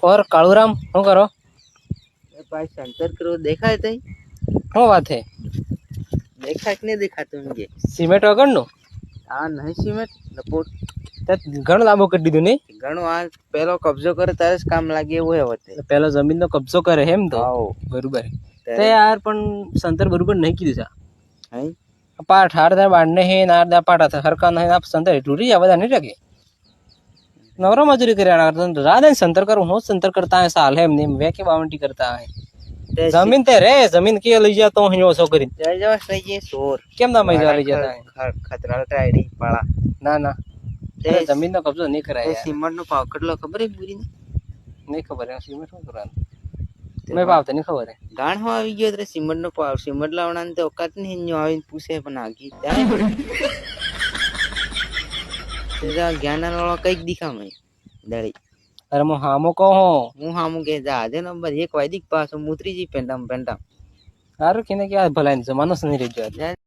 और कालूराम શું કરો? भाई संतर करो देखा है तई શું વાત है? देखा कि नहीं देखा तुमगे સિમેન્ટ વગરનું आ नहीं सीमेंट लपोट તે ઘણું લાંબુ કરી દીધું નહીં? घणो आ पहलो कब्जो करे तारे ज काम लागे वो है होते પેલો જમીનનો કબજો કરે એમ તો आओ બરોબર તે યાર પણ સંતર બરોબર નહીં કીધું છે हैं પાઠ હારદાર બાંધને હે નાર દા પાટા થા હરકા નહીં આપ સંતર એટલું રી બધા નહીં ટકે નવરો મજૂરી કર્યા કરતા રાધે સંતર કરું હું સંતર करता है साल है एमने वे के बाउंटी करता है जमीन ते रे जमीन के लई जातो हूं ओसो करी जय जवा सही है सोर केम ना मजा लई जाता है खतरा टाइडी पाड़ा ना ना તે જમીન નો કબજો નહીં કરાય યાર सीमेंट नो पाव कटलो खबर है पूरी નહીં ખબર હે સિમેન્ટ શું કરવાનું મેં પાવતે નહીં ખબર હે गाण हो આવી ગયો એટલે सीमेंट નો पाव सीमेंट लावना ने तो औकात नहीं न्यो आવીને પૂછે પણ આगी तेरा ज्ञान वाला कईक दिखा मैं दड़ी અરે હું હામો કહો હું હામુ કે જા દે નંબર 1 વાયદિક પાસ મુત્રીજી પેંડામ પેંડામ સારું કે ને કે આ ભલાઈ જમાનો જ નહીં રહી ગયો જાય